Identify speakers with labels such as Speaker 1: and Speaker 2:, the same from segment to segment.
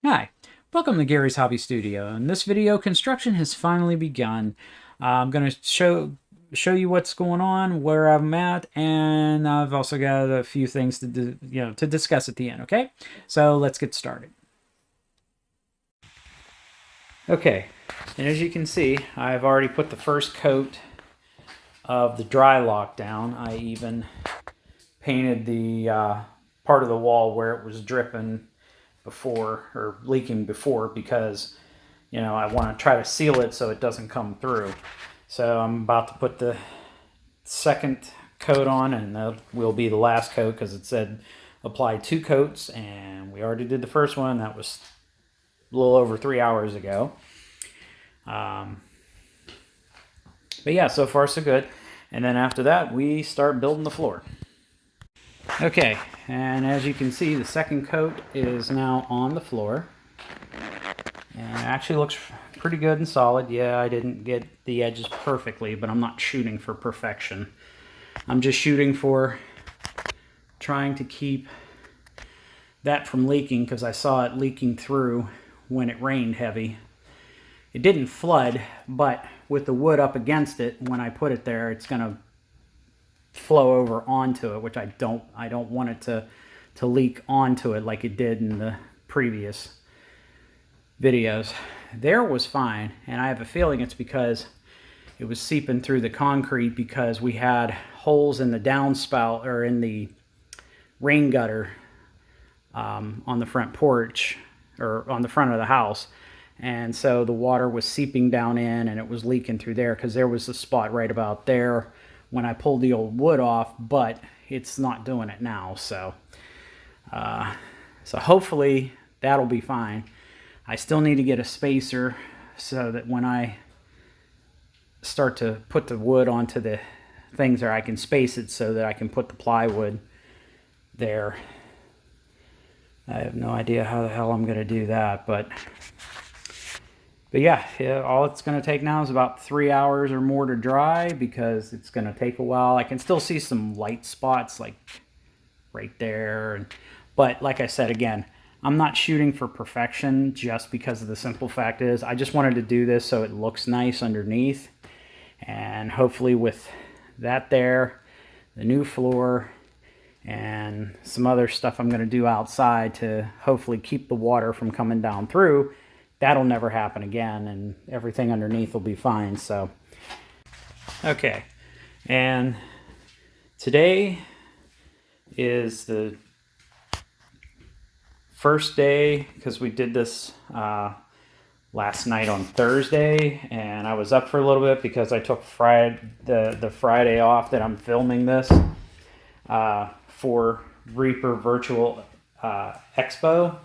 Speaker 1: Hi, welcome to Gary's Hobby Studio. In this video, construction has finally begun. I'm going to show you what's going on, where I'm at, and I've also got a few things to discuss at the end. Okay, so let's get started. Okay, and as you can see, I've already put the first coat of the dry lock down. I even painted the part of the wall where it was dripping before or leaking before because I want to try to seal it so it doesn't come through. So I'm about to put the second coat on, and that will be the last coat because it said apply 2 coats, and we already did the first one. That was a little over 3 hours ago. But yeah, so far so good. And then after that, we start building the floor. Okay, and as you can see, the second coat is now on the floor. And it actually looks pretty good and solid. Yeah, I didn't get the edges perfectly, but I'm not shooting for perfection. I'm just shooting for trying to keep that from leaking because I saw it leaking through when it rained heavy. It didn't flood, but with the wood up against it, when I put it there, it's going to flow over onto it, which I don't want it to leak onto it like it did in the previous videos. There was fine, and I have a feeling it's because it was seeping through the concrete because we had holes in the downspout or in the rain gutter on the front porch or on the front of the house. And so the water was seeping down in and it was leaking through there because there was a spot right about there when I pulled the old wood off, but it's not doing it now. So hopefully that'll be fine. I still need to get a spacer so that when I start to put the wood onto the things there, I can space it so that I can put the plywood there. I have no idea how the hell I'm going to do that, but yeah, all it's going to take now is about 3 hours or more to dry because it's going to take a while. I can still see some light spots like right there, but like I said again, I'm not shooting for perfection just because of the simple fact is I just wanted to do this so it looks nice underneath, and hopefully with that there, the new floor, and some other stuff I'm going to do outside to hopefully keep the water from coming down through, that'll never happen again and everything underneath will be fine. So okay, and today is the first day because we did this last night on Thursday, and I was up for a little bit because I took the Friday off that I'm filming this for Reaper Virtual Expo.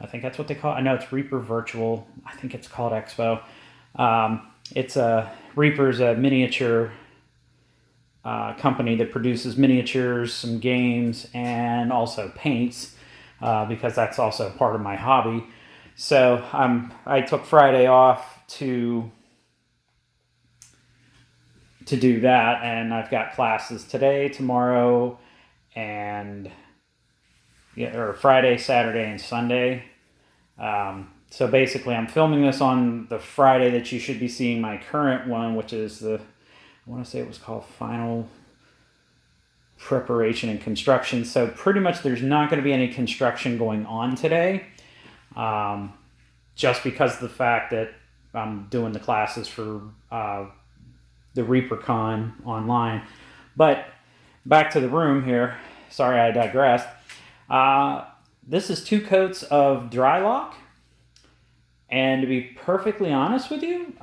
Speaker 1: I think that's what they call it. I know it's Reaper Virtual. I think it's called Expo. It's Reaper's a miniature company that produces miniatures, some games, and also paints because that's also part of my hobby. So I took Friday off to do that, and I've got classes today, tomorrow, and or Friday, Saturday, and Sunday. So basically, I'm filming this on the Friday that you should be seeing my current one, which is I want to say it was called Final Preparation and Construction. So pretty much there's not going to be any construction going on today, just because of the fact that I'm doing the classes for the ReaperCon online. But back to the room here. Sorry, I digressed. This is 2 coats of Drylock, and to be perfectly honest with you,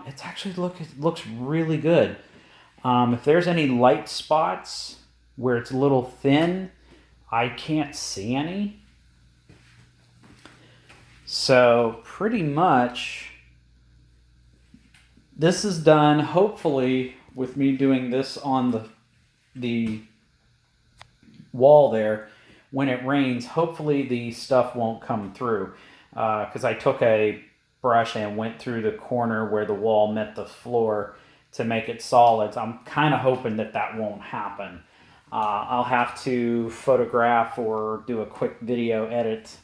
Speaker 1: it's actually looks really good. If there's any light spots where it's a little thin, I can't see any. So pretty much this is done, hopefully, with me doing this on the wall there. When it rains, hopefully the stuff won't come through because I took a brush and went through the corner where the wall met the floor to make it solid. So I'm kind of hoping that won't happen. I'll have to photograph or do a quick video edit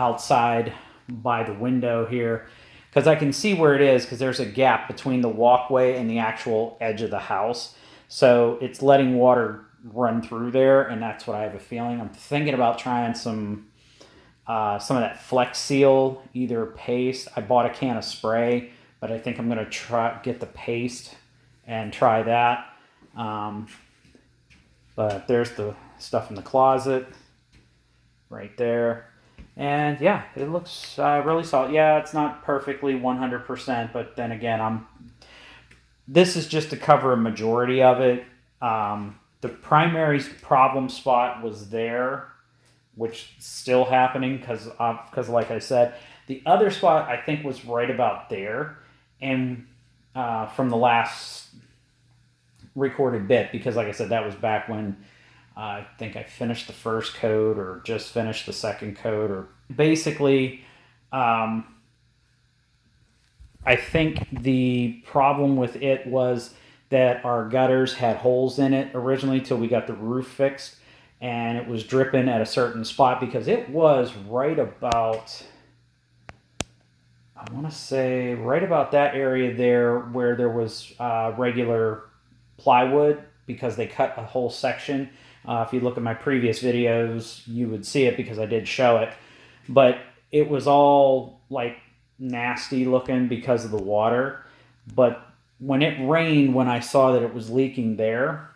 Speaker 1: outside by the window here, because I can see where it is, because there's a gap between the walkway and the actual edge of the house. So it's letting water run through there, and that's what I have a feeling. I'm thinking about trying some of that Flex Seal, either paste. I bought a can of spray, but I think I'm going to get the paste and try that. But there's the stuff in the closet right there. And yeah, it looks really solid. Yeah, it's not perfectly 100%, but then again, this is just to cover a majority of it. The primary problem spot was there, which is still happening because like I said, the other spot I think was right about there, and from the last recorded bit, because like I said, that was back when I think I finished the first coat or just finished the second coat, or basically I think the problem with it was that our gutters had holes in it originally till we got the roof fixed, and it was dripping at a certain spot because it was right about, I want to say right about that area there where there was regular plywood, because they cut a whole section. If you look at my previous videos, you would see it because I did show it. But it was all like nasty looking because of the water. But when it rained, when I saw that it was leaking there,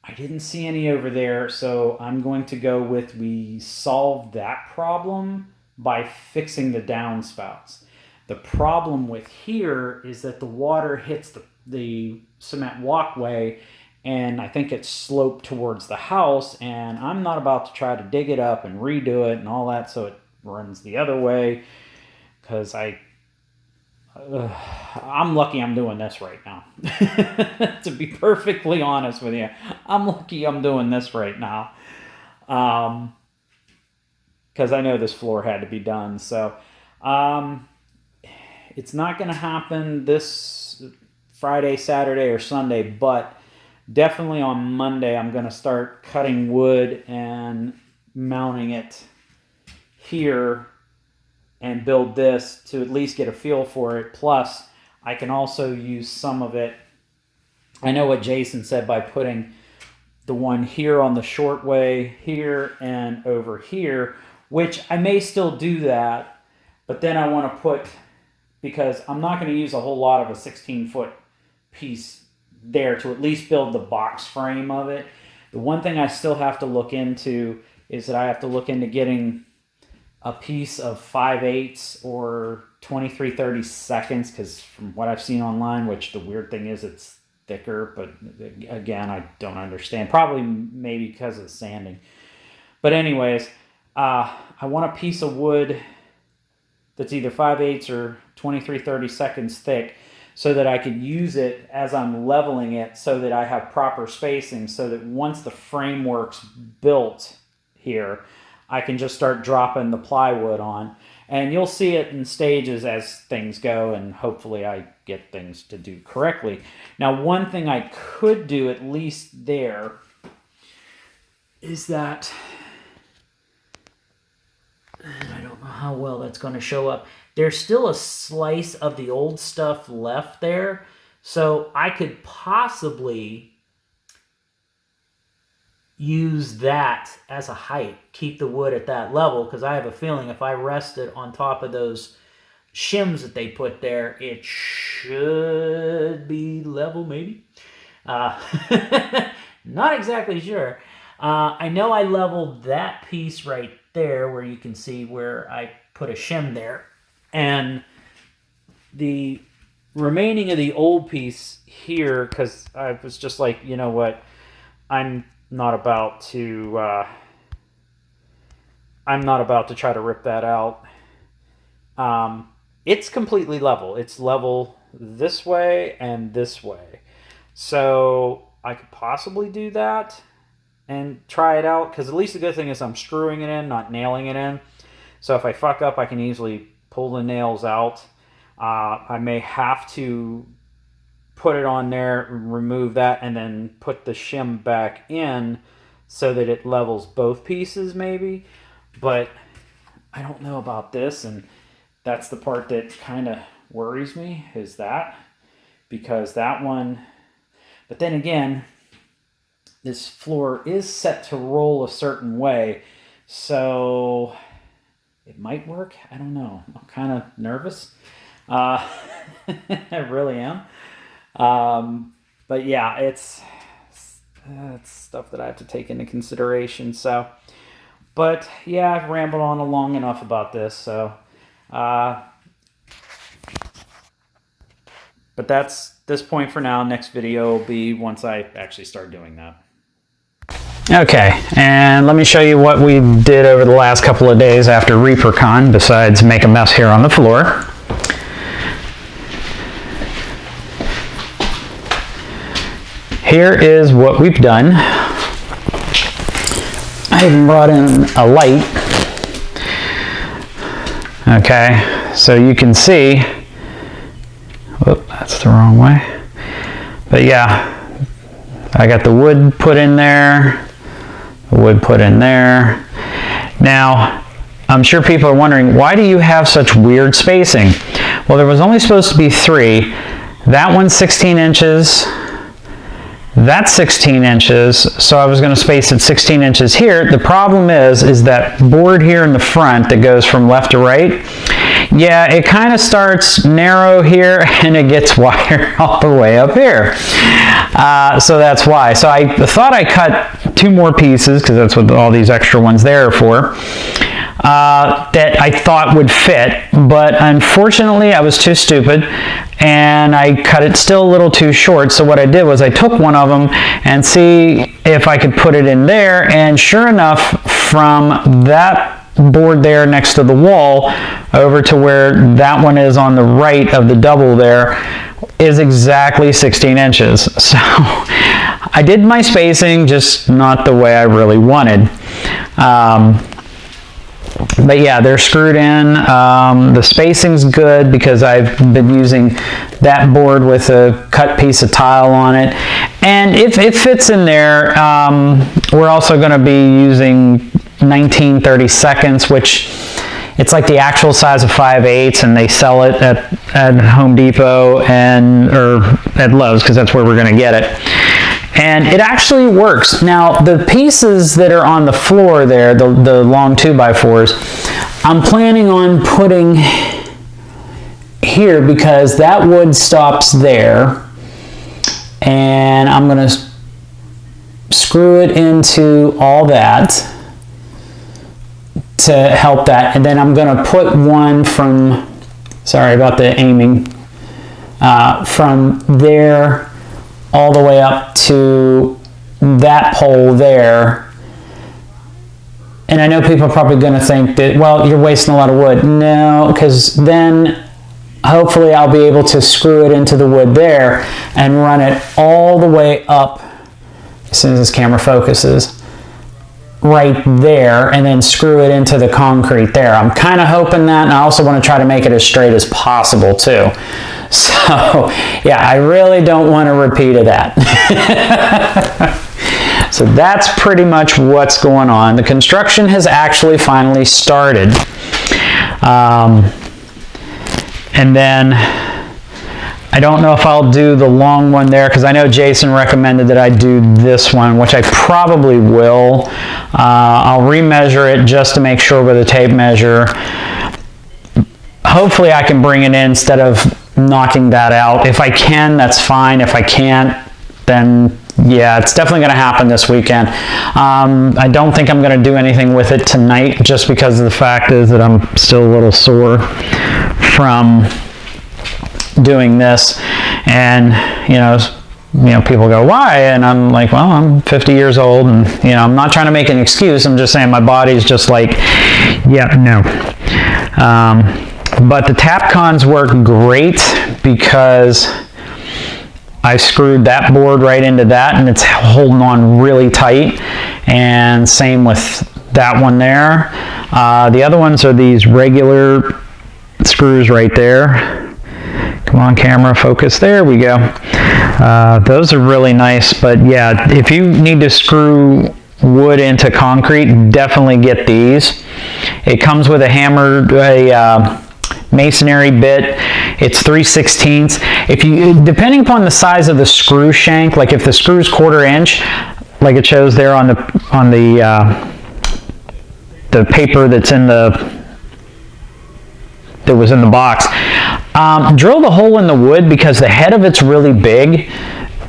Speaker 1: I didn't see any over there. So I'm going to go with, we solved that problem by fixing the downspouts. The problem with here is that the water hits the cement walkway, and I think it's sloped towards the house, and I'm not about to try to dig it up and redo it and all that so it runs the other way, because I'm lucky I'm doing this right now. To be perfectly honest with you, I'm lucky I'm doing this right now, because I know this floor had to be done. So it's not going to happen this Friday, Saturday, or Sunday, but definitely on Monday I'm going to start cutting wood and mounting it here and build this to at least get a feel for it. Plus, I can also use some of it. I know what Jason said by putting the one here on the short way here and over here, which I may still do that, but then I want to put, because I'm not going to use a whole lot of a 16-foot piece there to at least build the box frame of it. The one thing I still have to look into is that I have to look into getting a piece of 5/8 or 23/32, because from what I've seen online, which the weird thing is it's thicker, but again, I don't understand. Probably maybe because of the sanding. But anyways, I want a piece of wood that's either 5/8 or 23/32 thick, so that I could use it as I'm leveling it, so that I have proper spacing, so that once the framework's built here, I can just start dropping the plywood on. And you'll see it in stages as things go, and hopefully I get things to do correctly. Now, one thing I could do, at least there, is that, and I don't know how well that's going to show up, there's still a slice of the old stuff left there, so I could possibly use that as a height, keep the wood at that level, because I have a feeling if I rest it on top of those shims that they put there, it should be level, maybe. Not exactly sure. I know I leveled that piece right there where you can see where I put a shim there. And the remaining of the old piece here, because I was just like, you know what, I'm not about to try to rip that out. It's completely level. It's level this way and this way. So I could possibly do that and try it out, because at least the good thing is I'm screwing it in, not nailing it in. So if I fuck up, I can easily pull the nails out. I may have to put it on there, remove that, and then put the shim back in so that it levels both pieces maybe. But I don't know about this, and that's the part that kind of worries me, is that, because that one, but then again, this floor is set to roll a certain way, so it might work. I don't know. I'm kind of nervous. I really am. But yeah, it's stuff that I have to take into consideration. So, but yeah, I've rambled on long enough about this. So, but that's this point for now. Next video will be once I actually start doing that. Okay, and let me show you what we did over the last couple of days after ReaperCon, besides make a mess here on the floor. Here is what we've done. I even brought in a light. Okay, so you can see, whoop, that's the wrong way. But yeah, I got the wood put in there, the wood put in there. Now, I'm sure people are wondering, why do you have such weird spacing? Well, there was only supposed to be 3. That one's 16 inches. That's 16 inches, so I was going to space it 16 inches here. The problem is that board here in the front that goes from left to right, yeah, it kind of starts narrow here and it gets wider all the way up here. So that's why. So I thought I cut 2 more pieces, because that's what all these extra ones there are for, that I thought would fit, but unfortunately I was too stupid and I cut it still a little too short. So what I did was I took one of them and see if I could put it in there, and sure enough, from that board there next to the wall over to where that one is on the right of the double there is exactly 16 inches. So I did my spacing, just not the way I really wanted. But yeah, they're screwed in. The spacing's good because I've been using that board with a cut piece of tile on it, and it fits in there. We're also going to be using 19/32, which it's like the actual size of 5/8, and they sell it at Home Depot or at Lowe's, because that's where we're going to get it. And it actually works. Now, the pieces that are on the floor there, the long 2x4s, I'm planning on putting here because that wood stops there. And I'm going to screw it into all that to help that. And then I'm going to put one from, sorry about the aiming, from there all the way up to that pole there. And I know people are probably going to think that, well, you're wasting a lot of wood. No, because then hopefully I'll be able to screw it into the wood there and run it all the way up, as soon as this camera focuses, right there, and then screw it into the concrete there. I'm kind of hoping that, and I also want to try to make it as straight as possible too. So yeah, I really don't want a repeat of that. So that's pretty much what's going on. The construction has actually finally started. And then I don't know if I'll do the long one there, because I know Jason recommended that I do this one, which I probably will. I'll remeasure it just to make sure with a tape measure. Hopefully I can bring it in instead of knocking that out. If I can, that's fine. If I can't, then yeah, it's definitely going to happen this weekend. I don't think I'm going to do anything with it tonight, just because of the fact is that I'm still a little sore from doing this. And you know, people go, why? And I'm like, well, I'm 50 years old, and I'm not trying to make an excuse. I'm just saying my body's just like, yeah, no. But the Tapcons work great because I screwed that board right into that, and it's holding on really tight. And same with that one there. The other ones are these regular screws right there. Come on, camera, focus. There we go. Those are really nice. But yeah, if you need to screw wood into concrete, definitely get these. It comes with a masonry bit. It's 3/16. If you, depending upon the size of the screw shank, like if the screw's 1/4 inch, like it shows there on the paper that was in the box, drill the hole in the wood because the head of it's really big.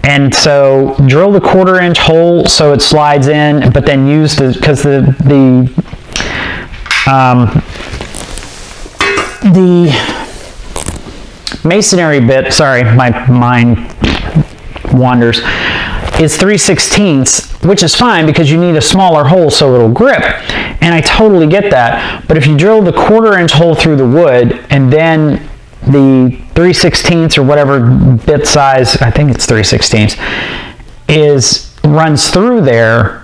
Speaker 1: And so drill the 1/4 inch hole so it slides in, but then use because the masonry bit, sorry, my mind wanders, is 3/16, which is fine because you need a smaller hole so it'll grip. And I totally get that. But if you drill the 1/4 inch hole through the wood and then the 3/16 or whatever bit size, I think it's 3/16, runs through there,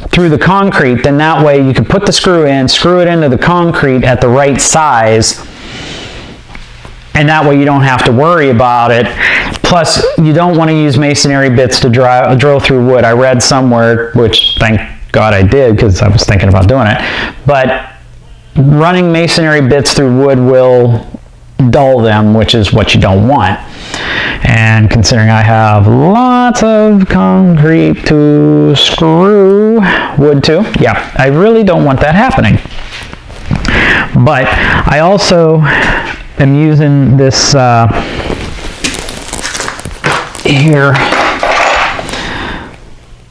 Speaker 1: through the concrete, then that way you can put the screw in, screw it into the concrete at the right size, and that way you don't have to worry about it. Plus, you don't want to use masonry bits to drill through wood. I read somewhere, which thank God I did because I was thinking about doing it, but running masonry bits through wood will dull them, which is what you don't want. And considering I have lots of concrete to screw wood to, yeah, I really don't want that happening. But I also am using this here.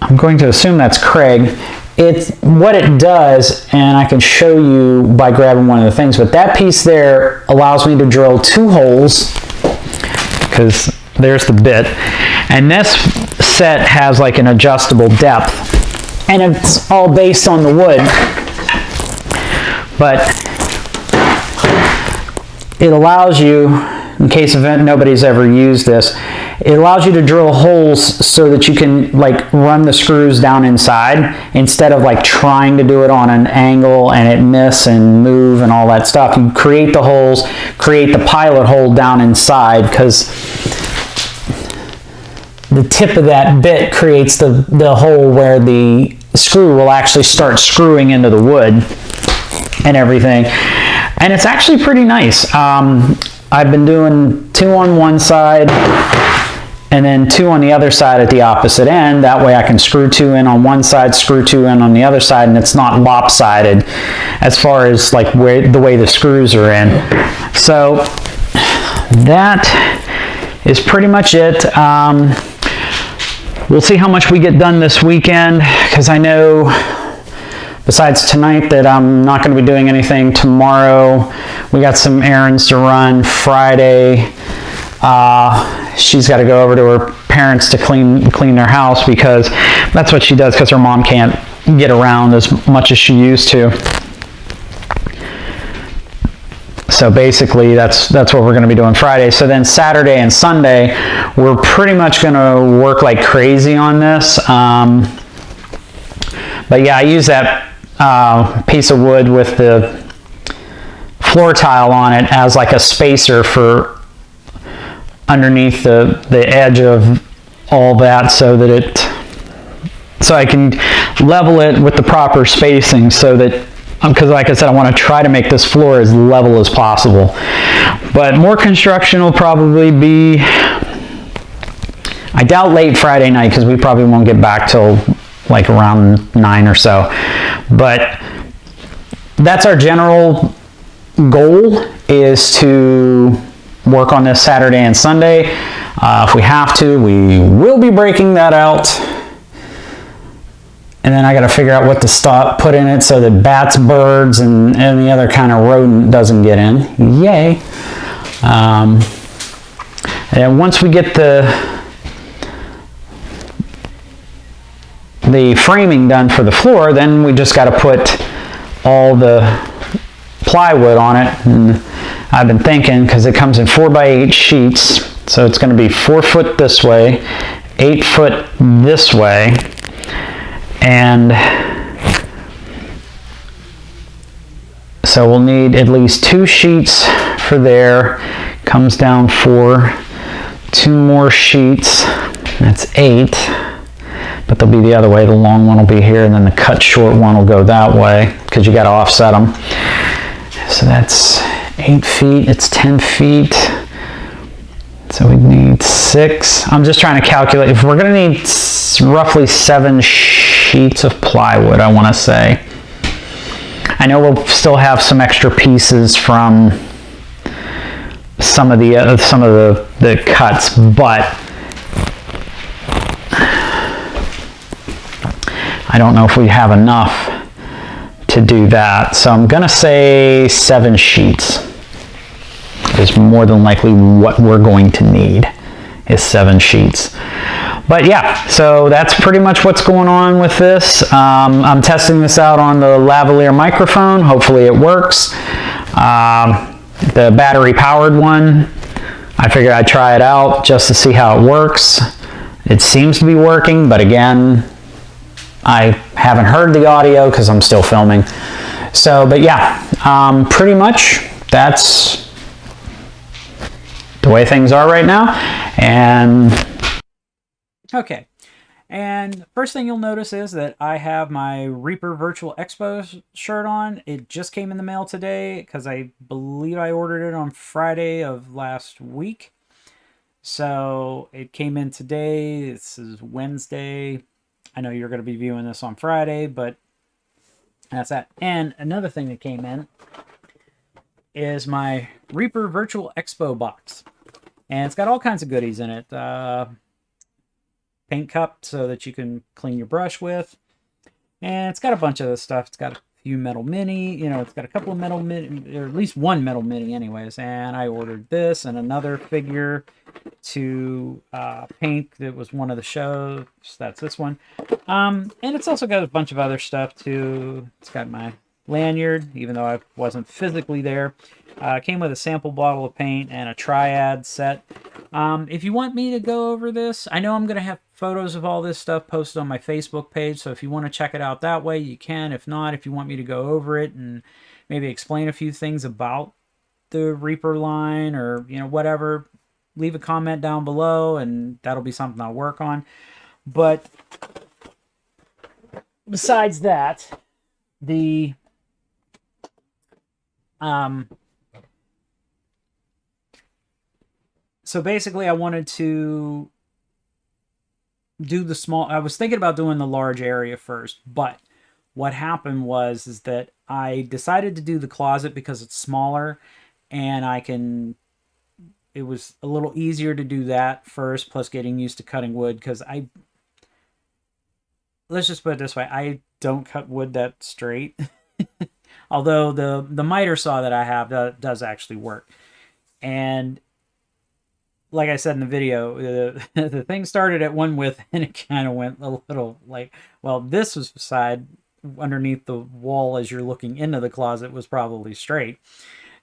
Speaker 1: I'm going to assume that's Craig. It's what it does, and I can show you by grabbing one of the things, but that piece there allows me to drill 2 holes, because there's the bit, and this set has like an adjustable depth, and it's all based on the wood, but it allows you, in case nobody's ever used this, it allows you to drill holes so that you can like run the screws down inside instead of like trying to do it on an angle and it miss and move and all that stuff. You create the holes, create the pilot hole down inside, because the tip of that bit creates the hole where the screw will actually start screwing into the wood and everything. And it's actually pretty nice. I've been doing 2 on one side and then 2 on the other side at the opposite end. That way I can screw 2 in on one side, screw 2 in on the other side, and it's not lopsided as far as like the way the screws are in. So that is pretty much it. We'll see how much we get done this weekend, because I know besides tonight that I'm not going to be doing anything tomorrow. We got some errands to run Friday. She's got to go over to her parents to clean their house, because that's what she does, because her mom can't get around as much as she used to. So basically that's what we're going to be doing Friday. So then Saturday and Sunday we're pretty much going to work like crazy on this. But yeah, I use that piece of wood with the floor tile on it as like a spacer for underneath the edge of all that, so I can level it with the proper spacing, so that, because like I said, I want to try to make this floor as level as possible. But more construction will probably be, I doubt late Friday night, because we probably won't get back till like around 9 or so. But that's our general goal, is to work on this Saturday and Sunday. If we have to, we will be breaking that out. And then I got to figure out what to put in it so that bats, birds, and any other kind of rodent doesn't get in. Yay. And once we get the framing done for the floor, then we just got to put all the plywood on it. And I've been thinking, because it comes in 4x8 sheets, so it's going to be 4 foot this way, 8 foot this way, and so we'll need at least 2 sheets for there. Comes down 4, 2 more sheets, that's 8. but they'll be the other way. The long one will be here, and then the cut short one will go that way, because you got to offset them. So that's 8 feet, it's 10 feet. So we need 6. I'm just trying to calculate. If we're going to need roughly 7 sheets of plywood, I want to say. I know we'll still have some extra pieces from some of the cuts, but I don't know if we have enough to do that. So I'm going to say 7 sheets is more than likely what we're going to need, is 7 sheets. But yeah, so that's pretty much what's going on with this. I'm testing this out on the lavalier microphone. Hopefully it works. The battery powered one, I figured I'd try it out just to see how it works. It seems to be working, but again, I haven't heard the audio because I'm still filming. So, but yeah, pretty much that's the way things are right now. And okay, and first thing you'll notice is that I have my Reaper Virtual Expo shirt on. It just came in the mail today because I believe I ordered it on Friday of last week. So it came in today. This is Wednesday. I know you're going to be viewing this on Friday, but that's that. And another thing that came in is my Reaper Virtual Expo box. And it's got all kinds of goodies in it. Paint cup so that you can clean your brush with. And it's got a bunch of this stuff. It's got a few metal mini. You know, it's got a couple of metal mini, or at least one metal mini anyways. And I ordered this and another figure to paint. That was one of the shows. That's this one. And it's also got a bunch of other stuff too. It's got my lanyard, even though I wasn't physically there. Came with a sample bottle of paint and a triad set. If you want me to go over this, I know I'm going to have photos of all this stuff posted on my Facebook page, so if you want to check it out that way, you can. If not, if you want me to go over it and maybe explain a few things about the Reaper line or, you know, whatever, leave a comment down below and that'll be something I'll work on. But besides that, the so basically I wanted to do the small, I was thinking about doing the large area first, but what happened is that I decided to do the closet because it's smaller and it was a little easier to do that first, plus getting used to cutting wood, because let's just put it this way, I don't cut wood that straight. Although the miter saw that I have does actually work. And like I said in the video, the thing started at one width and it kind of went a little like, well, this was side underneath the wall as you're looking into the closet was probably straight.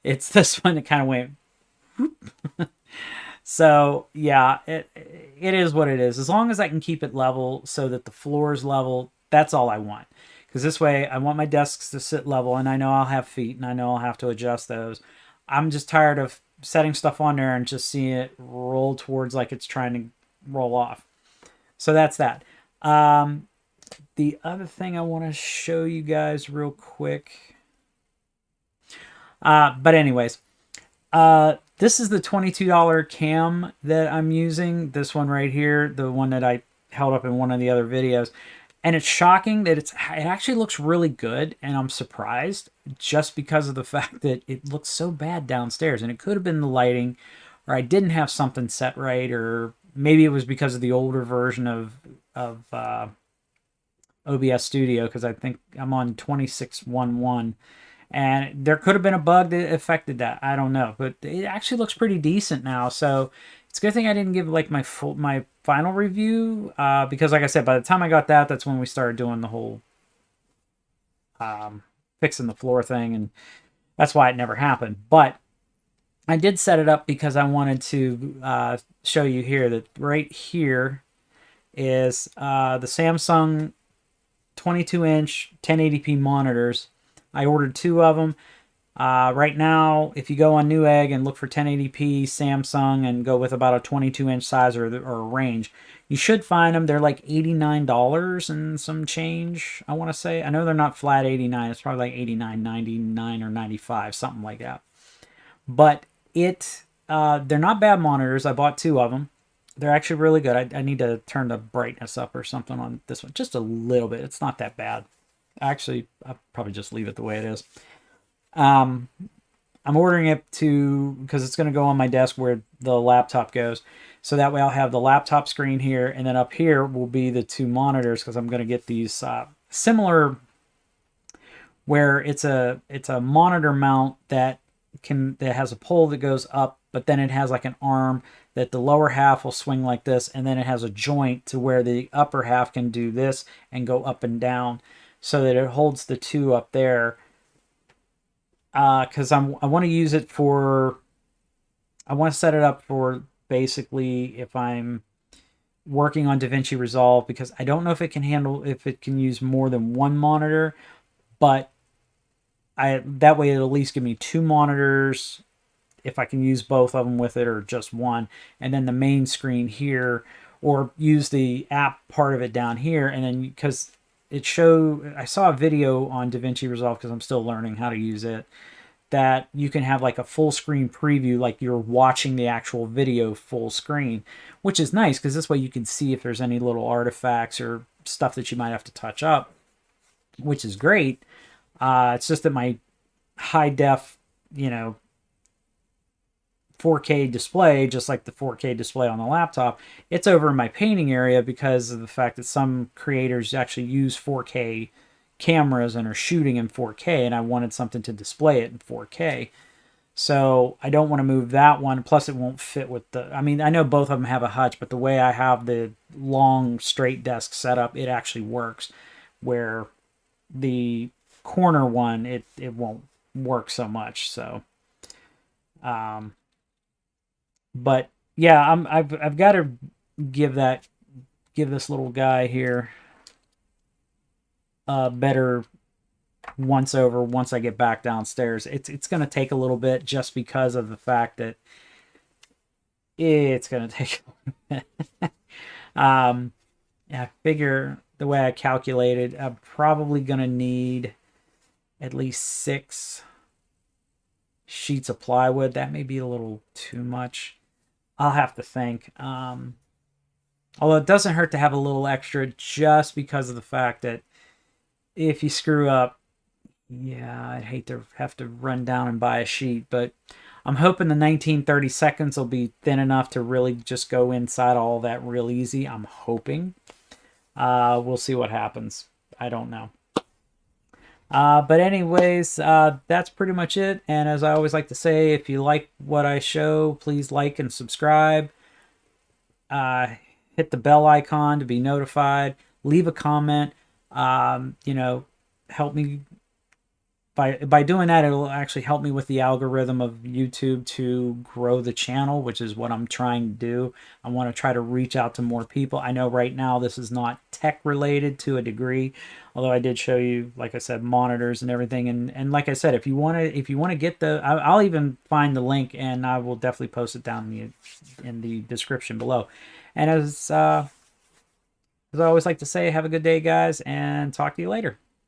Speaker 1: It's this one that kind of went whoop. So yeah, it is what it is. As long as I can keep it level so that the floor is level, that's all I want. Because this way I want my desks to sit level, and I know I'll have feet and I know I'll have to adjust those. I'm just tired of setting stuff on there and just seeing it roll towards like it's trying to roll off. So that's that. The other thing I want to show you guys real quick. But anyways, this is the $22 cam that I'm using. This one right here, the one that I held up in one of the other videos. And it's shocking that it actually looks really good, and I'm surprised just because of the fact that it looks so bad downstairs. And it could have been the lighting, or I didn't have something set right, or maybe it was because of the older version of OBS Studio, because I think I'm on 26.11. And there could have been a bug that affected that. I don't know, but it actually looks pretty decent now. So it's a good thing I didn't give like my final review, because like I said, by the time I got that, that's when we started doing the whole fixing the floor thing, and that's why it never happened. But I did set it up because I wanted to show you here that right here is the Samsung 22-inch 1080p monitors. I ordered 2 of them. Right now, if you go on Newegg and look for 1080p Samsung and go with about a 22-inch size or a range, you should find them. They're like $89 and some change, I want to say. I know they're not flat 89. It's probably like 89, 99, or 95, something like that. But they're not bad monitors. I bought two of them. They're actually really good. I need to turn the brightness up or something on this one. Just a little bit. It's not that bad. Actually, I'll probably just leave it the way it is. I'm ordering it because it's going to go on my desk where the laptop goes. So that way I'll have the laptop screen here, and then up here will be the two monitors, because I'm going to get these similar, where it's a monitor mount that has a pole that goes up, but then it has like an arm that the lower half will swing like this, and then it has a joint to where the upper half can do this and go up and down, so that it holds the two up there. Because I want to use it for, I want to set it up for basically if I'm working on DaVinci Resolve, because I don't know if it can use more than one monitor, but that way it'll at least give me two monitors if I can use both of them with it, or just one, and then the main screen here, or use the app part of it down here. And then, because I saw a video on DaVinci Resolve, because I'm still learning how to use it, that you can have like a full screen preview, like you're watching the actual video full screen, which is nice because this way you can see if there's any little artifacts or stuff that you might have to touch up, which is great. It's just that my high def, 4K display, just like the 4K display on the laptop, it's over in my painting area because of the fact that some creators actually use 4K cameras and are shooting in 4K, and I wanted something to display it in 4K. So I don't want to move that one. Plus, it won't fit with I know both of them have a hutch, but the way I have the long straight desk set up, it actually works. Where the corner one, it won't work so much. So, but yeah, I've got to give this little guy here a better once over once I get back downstairs. It's going to take a little bit, just because of the fact that it's going to take a little bit. I figure the way I calculated, I'm probably going to need at least 6 sheets of plywood. That may be a little too much. I'll have to think. Although it doesn't hurt to have a little extra, just because of the fact that if you screw up, yeah, I'd hate to have to run down and buy a sheet. But I'm hoping the 1930 seconds will be thin enough to really just go inside all that real easy. I'm hoping. We'll see what happens. I don't know. But anyways, that's pretty much it. And as I always like to say, if you like what I show, please like and subscribe. Hit the bell icon to be notified. Leave a comment. Help me. By doing that, it'll actually help me with the algorithm of YouTube to grow the channel, which is what I'm trying to do. I want to try to reach out to more people. I know right now this is not tech related to a degree, although I did show you, like I said, monitors and everything. And like I said, if you want to get I'll even find the link, and I will definitely post it down in the description below. And as I always like to say, have a good day, guys, and talk to you later.